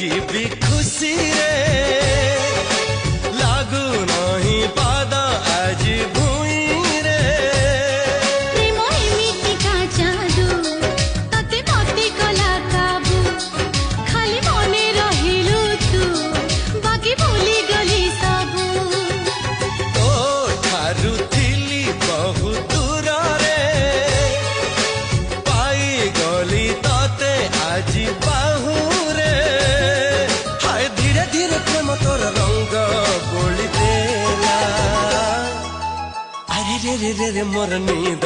जीवी खुशी रे लागू नहीं पाद आज भूई रे प्रेम एमिति का जादू तते मते कला काबू खाली मने रहिलु तू बाकी भूली गली सबू तो ठारू थिली बहु दूर रे पाई गली तते आज बाहू रे हाय धीरे धीरे प्रेम तोर रंग बोली देला अरे रे रे रे रे मोर नींद